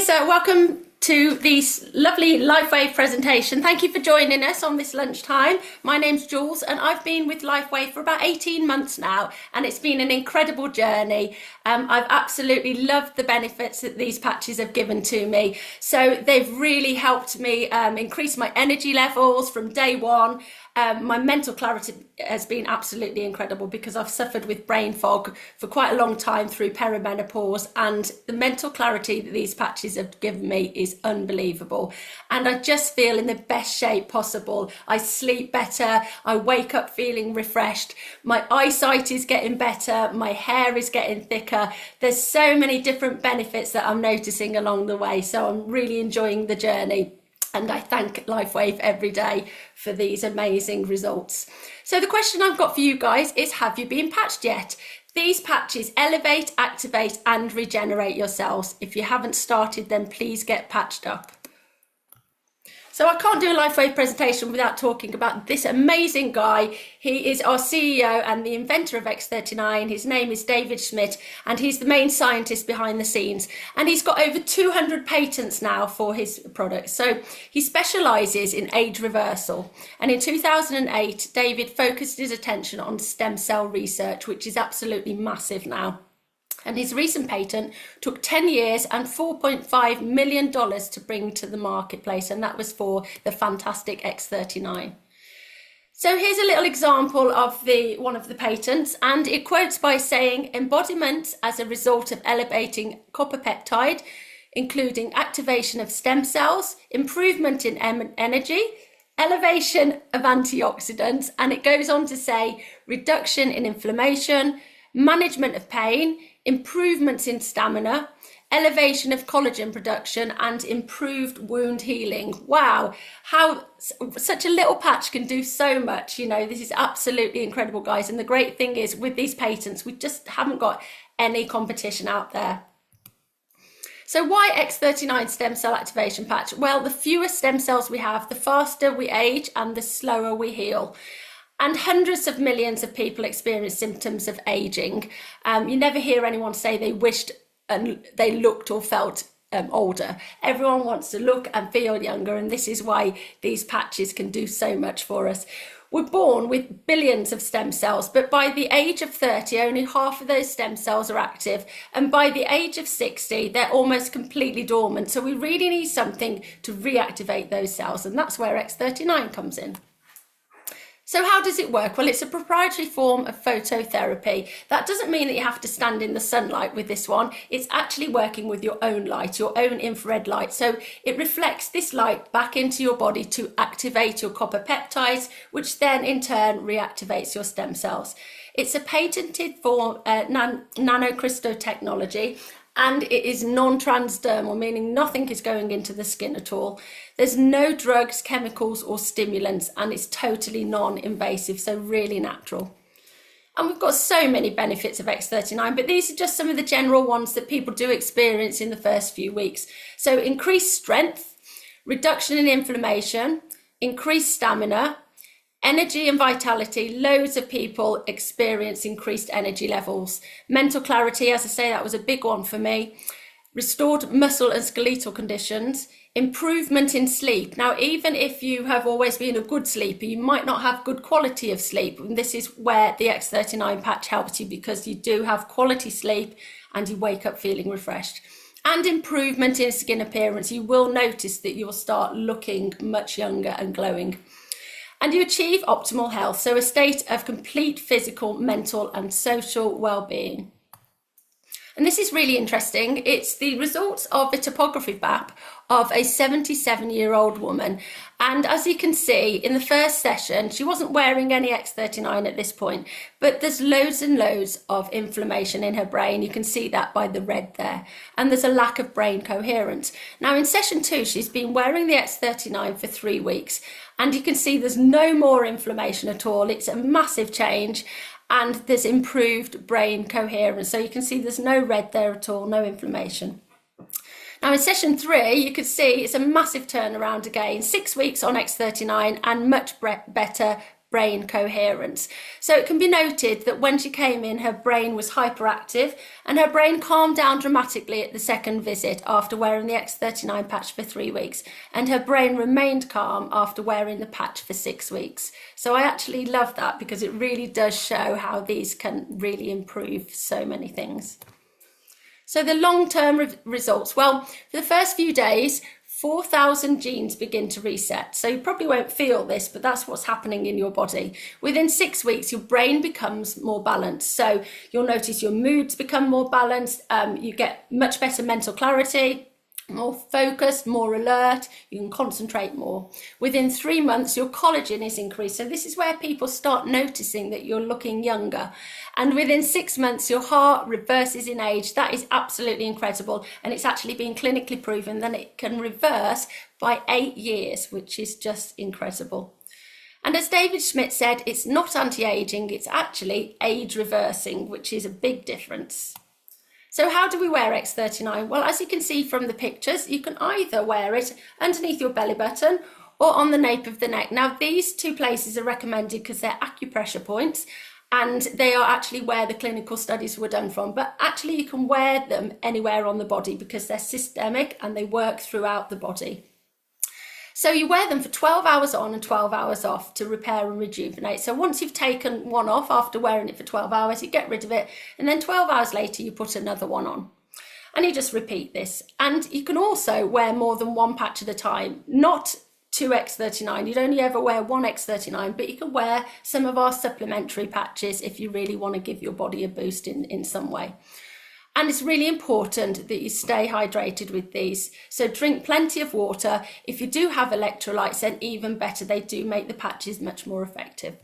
guys, welcome to this lovely Lifewave presentation. Thank you for joining us on this lunchtime. My name's Jules and I've been with Lifewave for about 18 months now, and it's been an incredible journey. I've absolutely loved the benefits that these patches have given to me. So they've really helped me increase my energy levels from day one. My mental clarity has been absolutely incredible because I've suffered with brain fog for quite a long time through perimenopause, and the mental clarity that these patches have given me is unbelievable. And I just feel in the best shape possible. I sleep better, I wake up feeling refreshed, my eyesight is getting better, my hair is getting thicker. There's so many different benefits that I'm noticing along the way, so I'm really enjoying the journey. And I thank Lifewave every day for these amazing results. So the question I've got for you guys is, have you been patched yet? These patches elevate, activate and regenerate your cells. If you haven't started, then please get patched up. So I can't do a Lifewave presentation without talking about this amazing guy. He is our CEO and the inventor of X39. His name is David Schmidt, and he's the main scientist behind the scenes. And he's got over 200 patents now for his products. So he specializes in age reversal. And in 2008, David focused his attention on stem cell research, which is absolutely massive now. And his recent patent took 10 years and $4.5 million to bring to the marketplace, and that was for the fantastic X39. So here's a little example of one of the patents, and it quotes by saying, embodiment as a result of elevating copper peptide, including activation of stem cells, improvement in energy, elevation of antioxidants, and it goes on to say reduction in inflammation, management of pain, improvements in stamina, elevation of collagen production and improved wound healing. Wow, how such a little patch can do so much. You know, this is absolutely incredible, guys. And the great thing is with these patents, we just haven't got any competition out there. So why X39 stem cell activation patch? Well, the fewer stem cells we have, the faster we age and the slower we heal. And hundreds of millions of people experience symptoms of aging. You never hear anyone say they wished and they looked or felt older. Everyone wants to look and feel younger, and this is why these patches can do so much for us. We're born with billions of stem cells, but by the age of 30, only half of those stem cells are active. And by the age of 60, they're almost completely dormant. So we really need something to reactivate those cells, and that's where X39 comes in. So how does it work? Well, it's a proprietary form of phototherapy. That doesn't mean that you have to stand in the sunlight with this one. It's actually working with your own light, your own infrared light. So it reflects this light back into your body to activate your copper peptides, which then in turn reactivates your stem cells. It's a patented form, nanocrystal technology, and it is non-transdermal, meaning nothing is going into the skin at all. There's no drugs, chemicals or stimulants, and it's totally non-invasive, so really natural. And we've got so many benefits of X39, but these are just some of the general ones that people do experience in the first few weeks. So increased strength, reduction in inflammation, increased stamina, energy and vitality. Loads of people experience increased energy levels. Mental clarity, as I say, that was a big one for me. Restored muscle and skeletal conditions. Improvement in sleep. Now, even if you have always been a good sleeper, you might not have good quality of sleep. And this is where the X39 patch helps you, because you do have quality sleep and you wake up feeling refreshed. And improvement in skin appearance. You will notice that you'll start looking much younger and glowing. And you achieve optimal health, so a state of complete physical, mental and social well-being. And this is really interesting. It's the results of a topography map of a 77-year-old woman. And as you can see in the first session, she wasn't wearing any X39 at this point, but there's loads and loads of inflammation in her brain. You can see that by the red there. And there's a lack of brain coherence. Now in session 2, she's been wearing the X39 for 3 weeks. And you can see there's no more inflammation at all. It's a massive change. And there's improved brain coherence. So you can see there's no red there at all, no inflammation. Now in session 3, you can see it's a massive turnaround again, 6 weeks on X39 and much better brain coherence. So it can be noted that when she came in, her brain was hyperactive and her brain calmed down dramatically at the second visit after wearing the X39 patch for 3 weeks, and her brain remained calm after wearing the patch for 6 weeks. So I actually love that because it really does show how these can really improve so many things. So the long-term results, well, for the first few days, 4,000 genes begin to reset. So you probably won't feel this, but that's what's happening in your body. Within 6 weeks, your brain becomes more balanced. So you'll notice your moods become more balanced. You get much better mental clarity, more focused, more alert, you can concentrate more. Within 3 months, your collagen is increased. So this is where people start noticing that you're looking younger. And within 6 months, your heart reverses in age. That is absolutely incredible. And it's actually been clinically proven that it can reverse by 8 years, which is just incredible. And as David Schmidt said, it's not anti-aging, it's actually age reversing, which is a big difference. So how do we wear X39? Well, as you can see from the pictures, you can either wear it underneath your belly button or on the nape of the neck. Now, these two places are recommended because they're acupressure points and they are actually where the clinical studies were done from. But actually, you can wear them anywhere on the body because they're systemic and they work throughout the body. So you wear them for 12 hours on and 12 hours off to repair and rejuvenate. So once you've taken one off after wearing it for 12 hours, you get rid of it. And then 12 hours later, you put another one on. And you just repeat this. And you can also wear more than one patch at a time, not 2 X39. You'd only ever wear 1 X39, but you can wear some of our supplementary patches if you really want to give your body a boost in some way. And it's really important that you stay hydrated with these. So drink plenty of water. If you do have electrolytes, then even better, they do make the patches much more effective.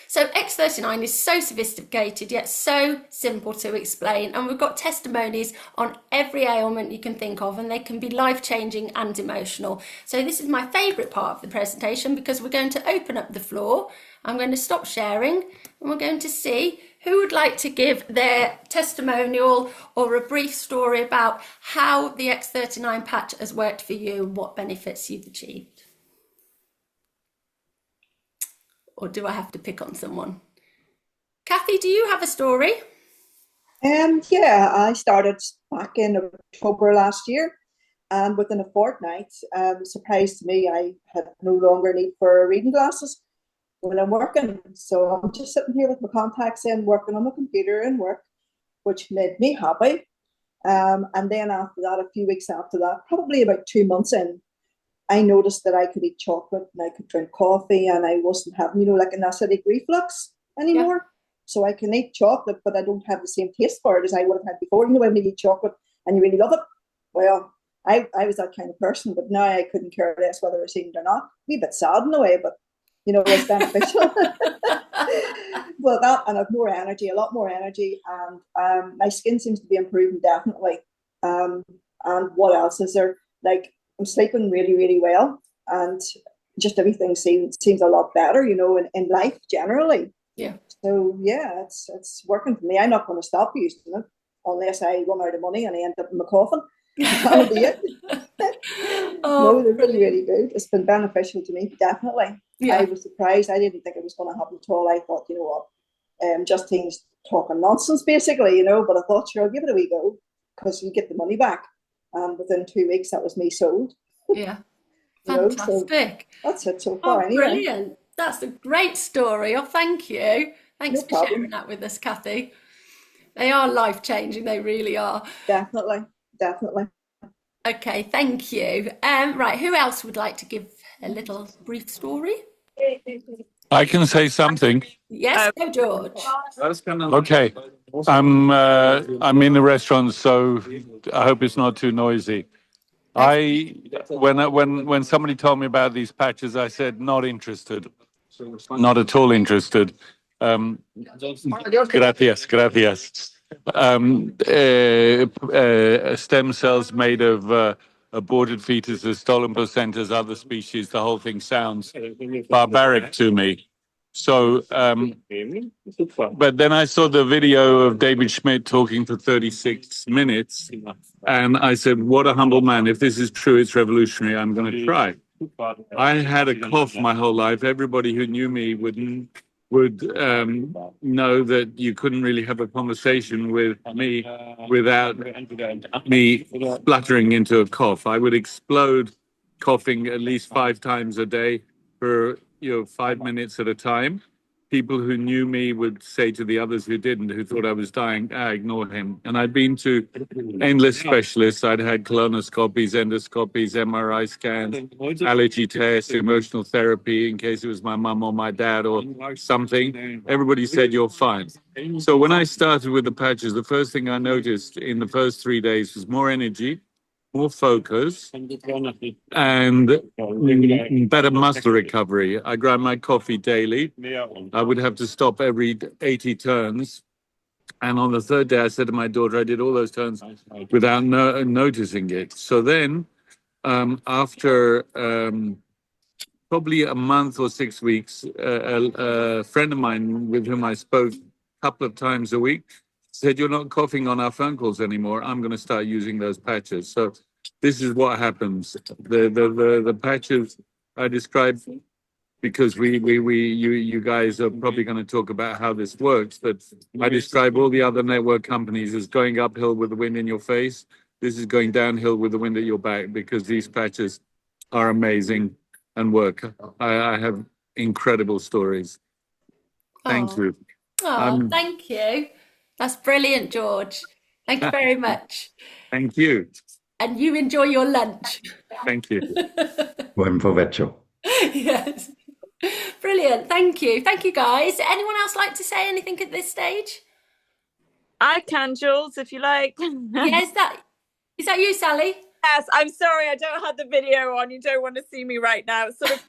So X39 is so sophisticated, yet so simple to explain. And we've got testimonies on every ailment you can think of, and they can be life-changing and emotional. So this is my favourite part of the presentation because we're going to open up the floor. I'm going to stop sharing and we're going to see who would like to give their testimonial or a brief story about how the X39 patch has worked for you and what benefits you've achieved. Or do I have to pick on someone? Kathy, do you have a story? Yeah, I started back in October last year, and within a fortnight, surprise to me, I had no longer need for reading glasses when I'm working. So I'm just sitting here with my contacts in, working on my computer and work, which made me happy. And then after that, a few weeks after that, probably about 2 months in, I noticed that I could eat chocolate and I could drink coffee and I wasn't having, like an acidic reflux anymore. Yeah. So I can eat chocolate, but I don't have the same taste for it as I would have had before. When you eat chocolate and you really love it. Well, I was that kind of person, but now I couldn't care less whether I was eating it or not. A wee bit sad in a way, but it's beneficial. Well, that, and I've more energy, a lot more energy, and my skin seems to be improving definitely. And what else is there? Like, I'm sleeping really, really well, and just everything seems a lot better, in life generally. Yeah. So yeah, it's working for me. I'm not going to stop using it unless I run out of money and I end up in my coffin. That'll be it. No, they're really, really good. It's been beneficial to me, definitely. Yeah. I was surprised. I didn't think it was going to happen at all. I thought, Justine's talking nonsense, basically, but I thought, sure, I'll give it a wee go because you get the money back. And within 2 weeks, that was me sold. Yeah, fantastic. So that's it so far. Anyway. Brilliant. That's a great story. Oh, thank you. Thanks for sharing that with us, Kathy. They are life-changing. They really are. Definitely. Okay, thank you. Right, who else would like to give a little brief story? I can say something. Yes, go George. Okay, I'm in the restaurant, so I hope it's not too noisy. When somebody told me about these patches, I said not interested, not at all interested. Gracias. Stem cells made of aborted fetuses, stolen placentas, other species. The whole thing sounds barbaric to me. So, but then I saw the video of David Schmidt talking for 36 minutes, and I said, what a humble man. If this is true, it's revolutionary. I'm going to try. I had a cough my whole life. Everybody who knew me would know that you couldn't really have a conversation with me without me spluttering into a cough. I would explode coughing at least 5 times a day for 5 minutes at a time. People who knew me would say to the others who didn't, who thought I was dying, ignore him. And I'd been to endless specialists. I'd had colonoscopies, endoscopies, MRI scans, allergy tests, emotional therapy in case it was my mum or my dad or something. Everybody said, you're fine. So when I started with the patches, the first thing I noticed in the first 3 days was more energy, more focus, and better muscle recovery. I grind my coffee daily. I would have to stop every 80 turns. And on the third day, I said to my daughter, I did all those turns without noticing it. So then, after probably a month or 6 weeks, a friend of mine with whom I spoke a couple of times a week said, you're not coughing on our phone calls anymore. I'm going to start using those patches. So this is what happens. The patches I described, because you guys are probably going to talk about how this works, but I describe all the other network companies as going uphill with the wind in your face. This is going downhill with the wind at your back, because these patches are amazing and work. I have incredible stories. Thank you. Oh, thank you. That's brilliant, George. Thank you very much. Thank you. And you enjoy your lunch. Thank you. Buen provecho. Yes. Brilliant. Thank you. Thank you, guys. Anyone else like to say anything at this stage? I can, Jules, if you like. Yeah, is that you, Sally? Yes, I'm sorry, I don't have the video on. You don't want to see me right now. It's sort of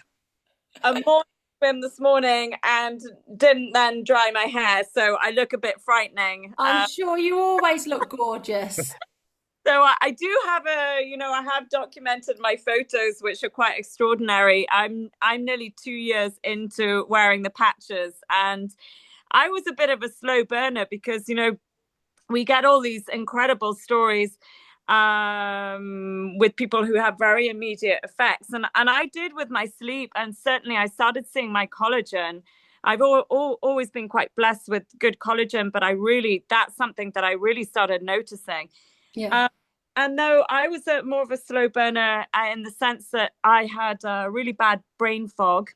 a morning swim this morning and didn't then dry my hair, so I look a bit frightening. I'm sure you always look gorgeous. So I do have I have documented my photos, which are quite extraordinary. I'm nearly 2 years into wearing the patches, and I was a bit of a slow burner because, we get all these incredible stories with people who have very immediate effects. And I did with my sleep, and certainly I started seeing my collagen. I've always been quite blessed with good collagen, but that's something that I really started noticing. Yeah. And though I was more of a slow burner in the sense that I had a really bad brain fog.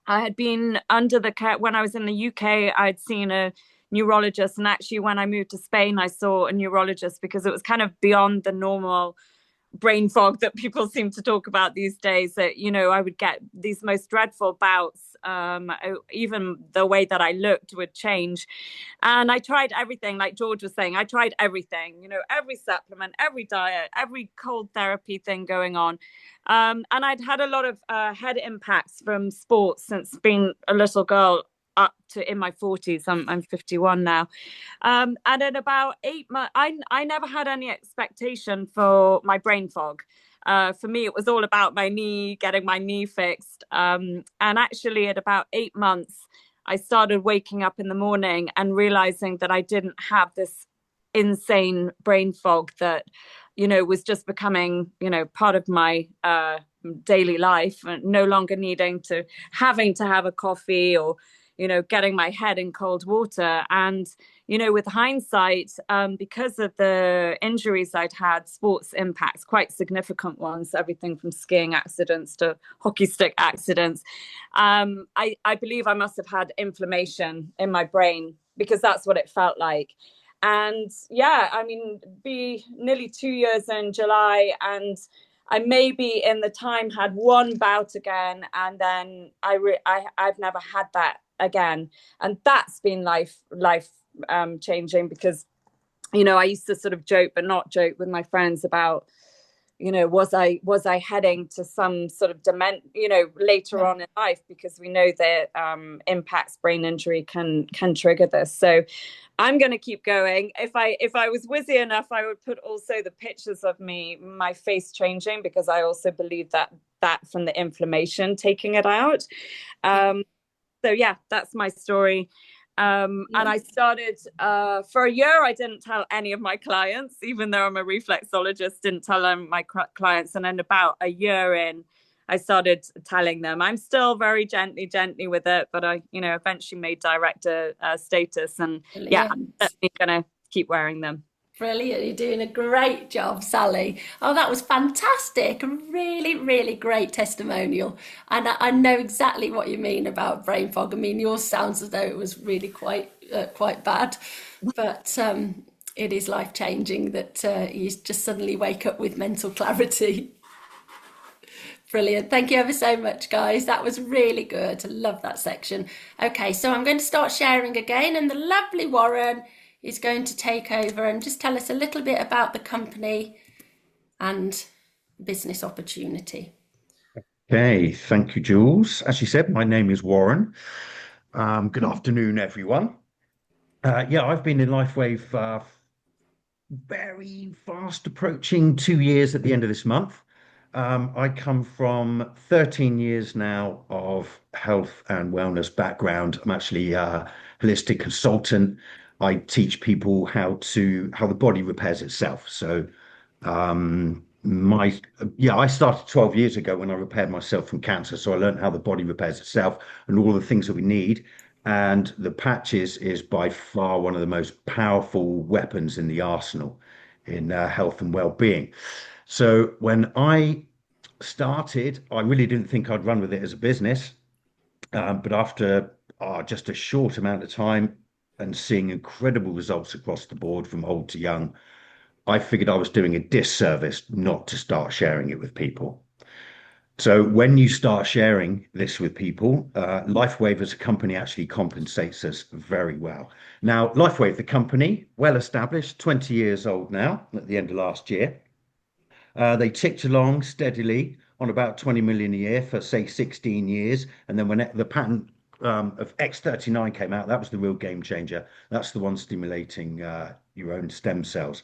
I had been under the care when I was in the UK. I'd seen a neurologist, and actually when I moved to Spain, I saw a neurologist because it was kind of beyond the normal brain fog that people seem to talk about these days. That I would get these most dreadful bouts. Even the way that I looked would change, and I tried everything. Like George was saying, I tried everything. Every supplement, every diet, every cold therapy thing going on, and I'd had a lot of head impacts from sports since being a little girl up to in my 40s. I'm 51 now, and in about 8 months, I never had any expectation for my brain fog. For me, it was all about my knee, getting my knee fixed. And actually, at about 8 months, I started waking up in the morning and realizing that I didn't have this insane brain fog that, was just becoming, part of my daily life, and no longer having to have a coffee or getting my head in cold water. And, with hindsight, because of the injuries I'd had, sports impacts, quite significant ones, everything from skiing accidents to hockey stick accidents, I believe I must have had inflammation in my brain, because that's what it felt like. And be nearly 2 years in July, and I maybe in the time had one bout again, and then I've never had that again, and that's been life changing, because I used to sort of joke but not joke with my friends about was I heading to some sort of later on in life, because we know that impacts brain injury can trigger this. So I'm going to keep going. If I was whizzy enough, I would put also the pictures of my face changing, because I also believe that from the inflammation, taking it out. So yeah, that's my story. And I started for a year. I didn't tell any of my clients, even though I'm a reflexologist, didn't tell my clients. And then about a year in, I started telling them. I'm still very gently with it, but I, eventually made director status, and yeah, I'm Brilliant. definitely gonna keep wearing them. Brilliant. You're doing a great job, Sally. Oh, that was fantastic. A really, really great testimonial. And I know exactly what you mean about brain fog. I mean, yours sounds as though it was really quite bad, but it is life changing that you just suddenly wake up with mental clarity. Brilliant. Thank you ever so much, guys. That was really good. I love that section. Okay, so I'm going to start sharing again, and the lovely Warren is going to take over and just tell us a little bit about the company and business opportunity. Okay, thank you, Jules. As you said, my name is Warren. Good afternoon, everyone. Yeah, I've been in Lifewave very fast approaching 2 years at the end of this month. I come from 13 years now of health and wellness background. I'm actually a holistic consultant. I teach people how the body repairs itself. So I started 12 years ago when I repaired myself from cancer. So I learned how the body repairs itself and all the things that we need. And the patches is by far one of the most powerful weapons in the arsenal in health and well-being. So when I started, I really didn't think I'd run with it as a business. But after just a short amount of time and seeing incredible results across the board from old to young, I figured I was doing a disservice not to start sharing it with people. So when you start sharing this with people, Lifewave as a company actually compensates us very well. Now, Lifewave, the company, well established, 20 years old now at the end of last year. They ticked along steadily on about 20 million a year for, say, 16 years. And then when the patent of X39 came out, that was the real game changer. That's the one stimulating your own stem cells.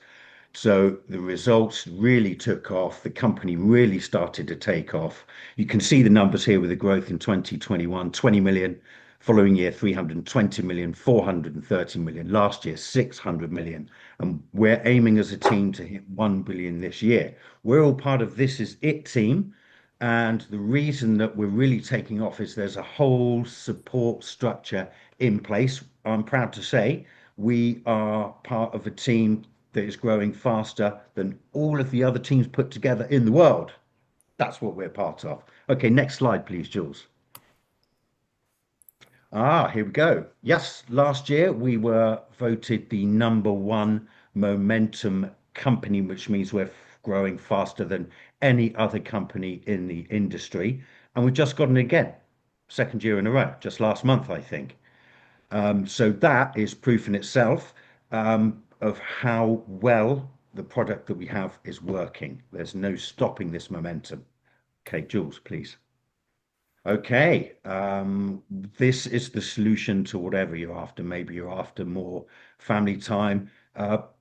So the results really took off. The company really started to take off. You can see the numbers here with the growth in 2021, 20 million, following year 320 million, 430 million, last year 600 million. And we're aiming as a team to hit 1 billion this year. We're all part of This Is It team. And the reason that we're really taking off is there's a whole support structure in place. I'm proud to say we are part of a team that is growing faster than all of the other teams put together in the world. That's what we're part of. Okay, next slide, please, Jules. Here we go. Yes, last year we were voted the #1 momentum company, which means we're growing faster than any other company in the industry. And we've just gotten it again, second year in a row, just last month, I think. So that is proof in itself of how well the product that we have is working. There's no stopping this momentum. Okay, Jules, please. Okay, this is the solution to whatever you're after. Maybe you're after more family time.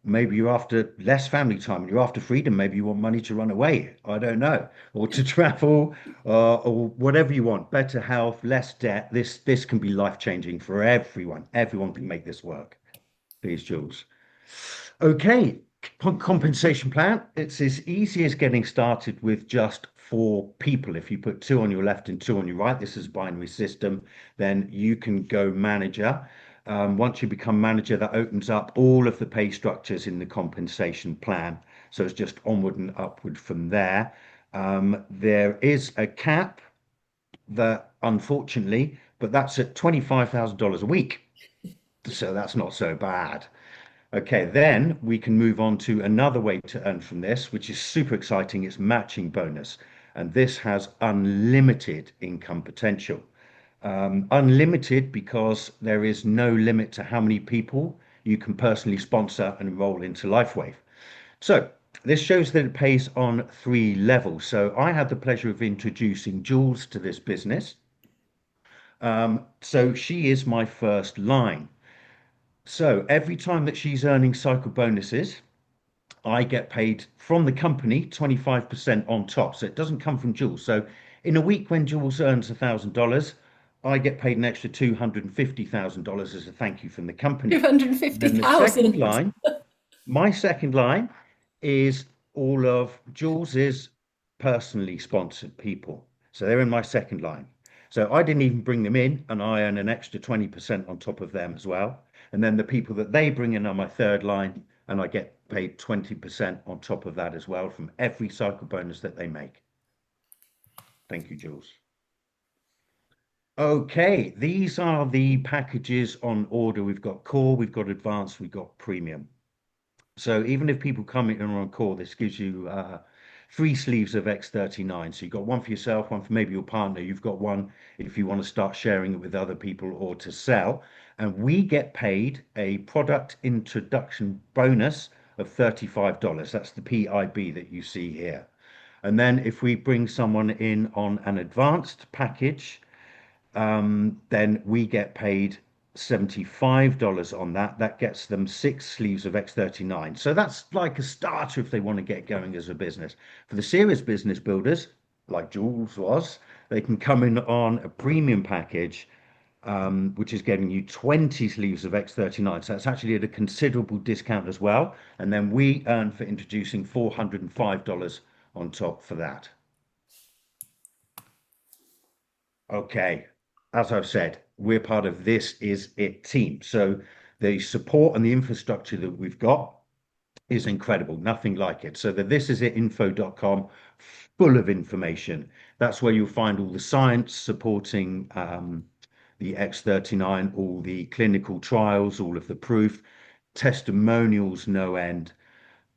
Maybe you're after less family time. You're after freedom. Maybe you want money to run away. I don't know, or to travel, or whatever you want. Better health, less debt. This can be life-changing for everyone. Everyone can make this work. Please, Jules. Okay, compensation plan. It's as easy as getting started with just 4 people. If you put 2 on your left and 2 on your right, this is a binary system, then you can go manager. Once you become manager, that opens up all of the pay structures in the compensation plan. So it's just onward and upward from there. There is a cap that, unfortunately, but that's at $25,000 a week. So that's not so bad. Okay, then we can move on to another way to earn from this, which is super exciting. It's matching bonus. And this has unlimited income potential. Unlimited because there is no limit to how many people you can personally sponsor and enroll into Lifewave. So this shows that it pays on 3 levels. So I had the pleasure of introducing Jules to this business. So she is my first line. So every time that she's earning cycle bonuses, I get paid from the company 25% on top. So it doesn't come from Jules. So in a week when Jules earns $1,000, I get paid an extra $250,000 as a thank you from the company. 250,000. Then the second line, my second line is all of Jules's personally sponsored people. So they're in my second line. So I didn't even bring them in, and I earn an extra 20% on top of them as well. And then the people that they bring in are my third line, and I get paid 20% on top of that as well from every cycle bonus that they make. Thank you, Jules. Okay, these are the packages on order. We've got core, we've got advanced, we've got premium. So even if people come in on core, this gives you 3 sleeves of X39. So you've got one for yourself, one for maybe your partner. You've got one if you want to start sharing it with other people or to sell. And we get paid a product introduction bonus of $35. That's the PIB that you see here. And then if we bring someone in on an advanced package, then we get paid $75 on that. That gets them 6 sleeves of X39. So that's like a starter if they want to get going as a business. For the serious business builders, like Jules was, they can come in on a premium package, which is getting you 20 sleeves of X39. So that's actually at a considerable discount as well. And then we earn for introducing $405 on top for that. Okay, as I've said, we're part of This Is It team. So the support and the infrastructure that we've got is incredible, nothing like it. So the thisisitinfo.com, full of information. That's where you'll find all the science supporting the X39, all the clinical trials, all of the proof, testimonials, no end.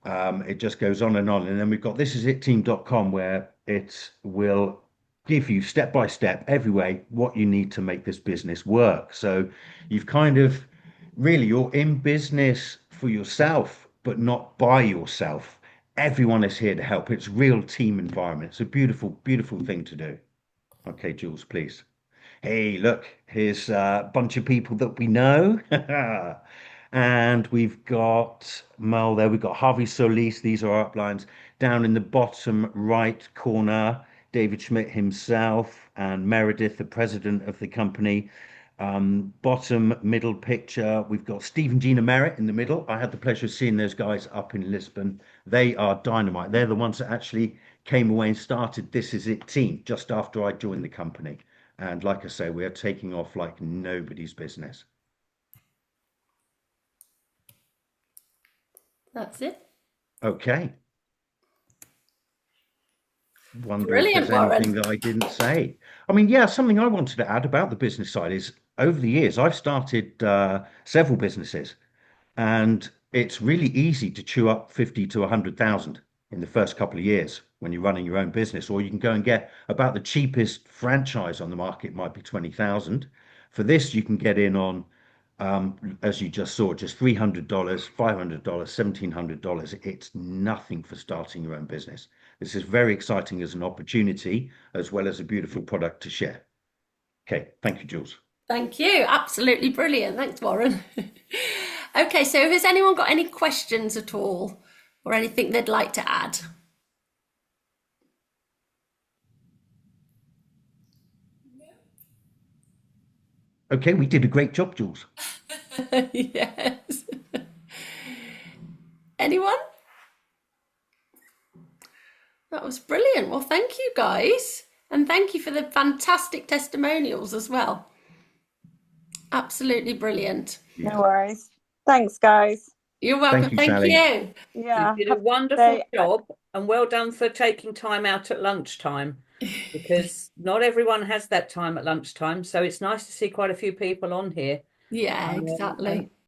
It just goes on. And then we've got thisisitteam.com where it will give you step by step every way what you need to make this business work. So you've kind of really, you're in business for yourself, but not by yourself. Everyone is here to help. It's real team environment. It's a beautiful, beautiful thing to do. Okay, Jules, please. Hey, look, here's a bunch of people that we know. And we've got Mel there. We've got Harvey Solis. These are our uplines. Down in the bottom right corner, David Schmidt himself and Meredith, the president of the company. Bottom middle picture, we've got Stephen Gina Merritt in the middle. I had the pleasure of seeing those guys up in Lisbon. They are dynamite. They're the ones that actually came away and started This Is It team just after I joined the company. And like I say, we are taking off like nobody's business. That's it. Okay. Wonder Brilliant, if there's anything Warren. that I didn't say. I mean, yeah, something I wanted to add about the business side is over the years, I've started several businesses, and it's really easy to chew up 50 to 100,000 in the first couple of years when you're running your own business, or you can go and get about the cheapest franchise on the market might be 20,000. For this, you can get in on, as you just saw, just $300, $500, $1,700. It's nothing for starting your own business. This is very exciting as an opportunity, as well as a beautiful product to share. Okay, thank you, Jules. Thank you. Absolutely brilliant. Thanks, Warren. Okay, so has anyone got any questions at all or anything they'd like to add? Okay, we did a great job, Jules. Yes. Anyone? That was brilliant. Well, thank you guys. And thank you for the fantastic testimonials as well. Absolutely brilliant. No worries. Thanks, guys. You're welcome. you, Thank Sally. you. Yeah. You did a wonderful job, and well done for taking time out at lunchtime, because not everyone has that time at lunchtime. So it's nice to see quite a few people on here. Yeah, exactly.